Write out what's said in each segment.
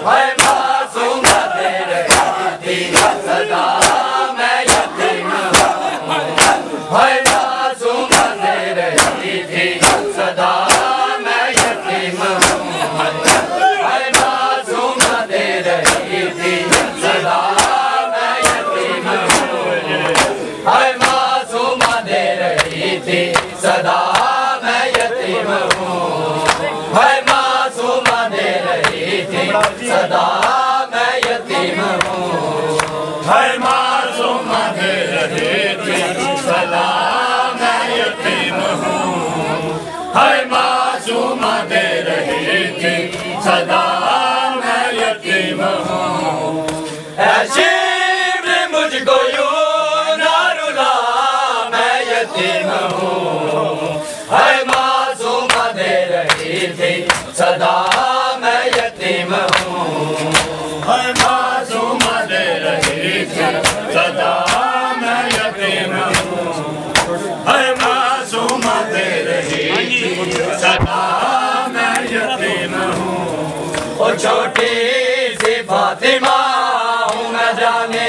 है मासूम दे रही थी सदा मैं यतीम हूँ, है मासूम दे रही थी सदा मैं यतीम हूँ, है मासूम दे रही थी सदा मैं यतीम हूँ, है मासूम दे रही थी सदा मैं यतीम हूँ, है मासूम दे रही थी सदा मैं यतीम हूँ, है मासूम दे रही थी सदा मैं यतीम हूँ, है मासूम दे रही थी सदा मैं यतीम हूँ। ऐशिब मुझको यूं ना रुला मैं यतीम हूँ, है मासूम दे रही थी सदा मैं यतीम हूँ, है मासूम दे रही थी सदा मैं यतीम हूँ, है मासूम दे रही थी सदा मैं यतीम हूँ। ओ छोटी सी फातिमा हूँ न जाने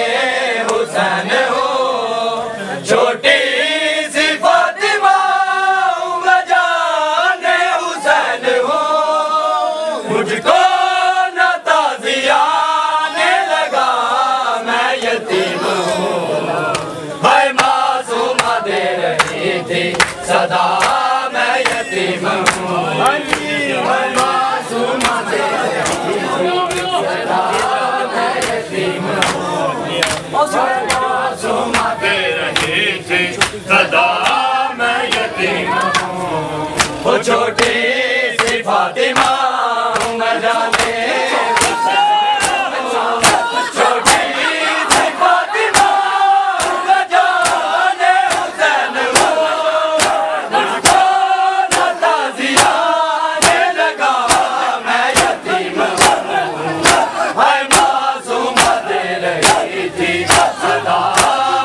हुसैन हूँ, छोटी सी फातिमा हूँ न जाने हुसैन हूँ, मुझको न ताज़ियाने लगा मैं यतीम हूँ, है मासूम दे रही थी सदा मैं यतीम हूँ, है मासूम दे रही थी सदा मैं यतीम हूँ, है मासूम दे रही थी सदा मैं यतीम हूँ। वो छोटी सी फातिमा हूँ न जाने छोटी सी फातिमा हूँ न जाने हुसैन हूँ, मुझको न ताज़ियाने लगा मैं यतीम हूँ, है मासूम दे रही थी सदा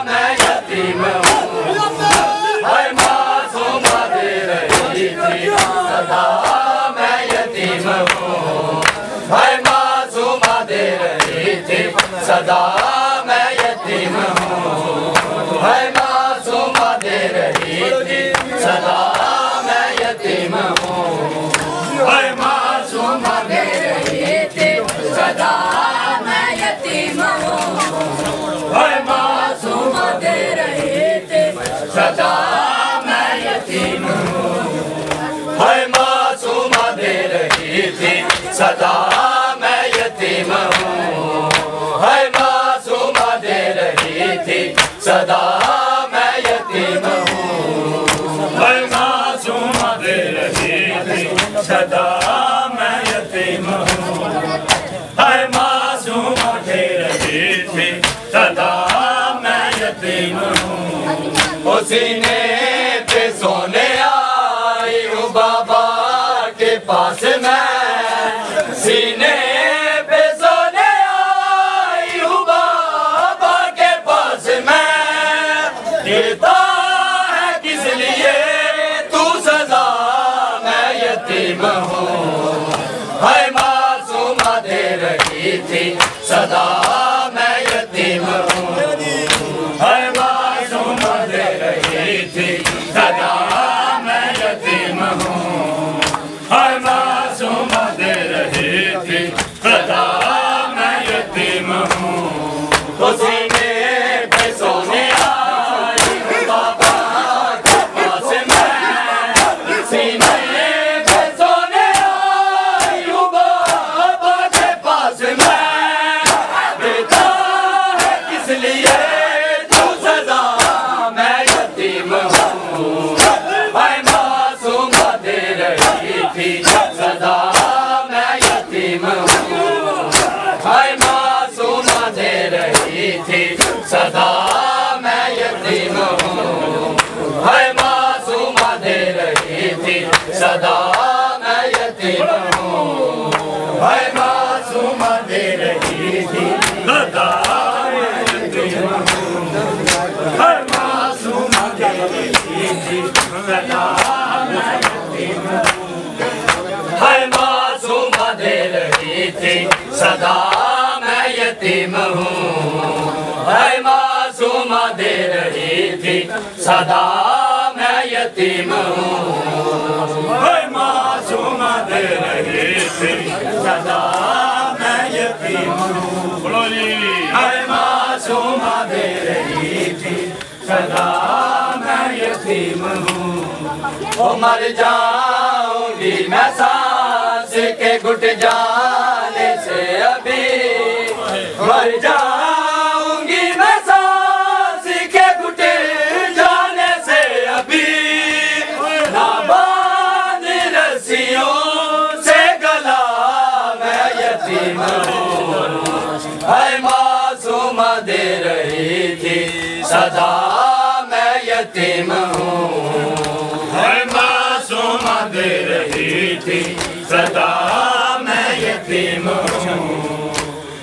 मैं यतीम हूँ, है मासूम दे रही थी सदा मैं यतीम हूँ, है मासूम दे रही थी सदा मैं यतीम हूँ, है मासूम दे रही थी सदा मैं यतीम हूँ, है मासूम दे रही थी सदा मैं यतीम हूँ, है मासूम दे रही थी सदा मैं यतीम हूँ, है मासूम दे रही थी सदा मैं यतीम हूँ, है मासूम दे रही थी सदा मैं यतीम हूँ, है मासूम दे रही थी सदा मैं यतीम हूँ, है मासूम दे रही थी सदा मैं यतीम हूँ। सीने पे सोने आई हूँ बाबा के पास मैं, सीने पे सोने आई हूँ बाबा के पास मैं, देता है किस लिए तू सजा मैं यतीम हूँ, है मासूम दे रही थी सदा मैं यतीम हूँ, है मासूम दे रही थी सदा मैं यतीम हूँ, है मासूम दे रही थी सदा मैं यतीम हूँ। तो सीने पे सोने आई हूँ बाबा के पास मैं, सीने पे सोने आई हूँ बाबा के पास मैं, देता है किस लिए तू सजा मैं यतीम हूँ, है मासूम दे रही थी सदा मैं यतीम हूँ, है मासूम दे रही थी सदा मैं यतीम हूँ, है मासूम दे रही थी सदा मैं यतीम हूँ, है मासूम दे रही थी सदा मैं यतीम हूँ, है मासूम दे रही थी सदा मैं यतीम हूँ, है मासूम दे रही थी सदा मैं यतीम हूँ। है मासूमा दे रही थी सदा मैं यतीम हूँ। है मासूमा दे रही थी सदा मैं यतीम हूँ। बोलो जी। है मासूमा दे रही थी सदा मैं यतीम हूँ। ओ मर जाऊंगी मैं सांस के घुट जाने से अभी। मर जाऊंगी मैं सांस के घुट जाने से अभी। ना बांध रस्सियों से गला मैं यतीम हूँ। है मासूमा दे रही थी सदा मैं यतीम हूँ। है मासूमा दे रही थी सदा मैं यतीम हूँ।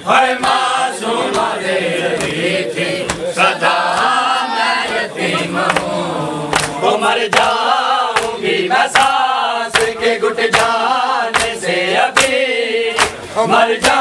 है मासूमा दे रही थी सदा मैं यतीम हूँ। वो मर जाऊंगी मैं सांस के घुट जाने से अभी। मर जा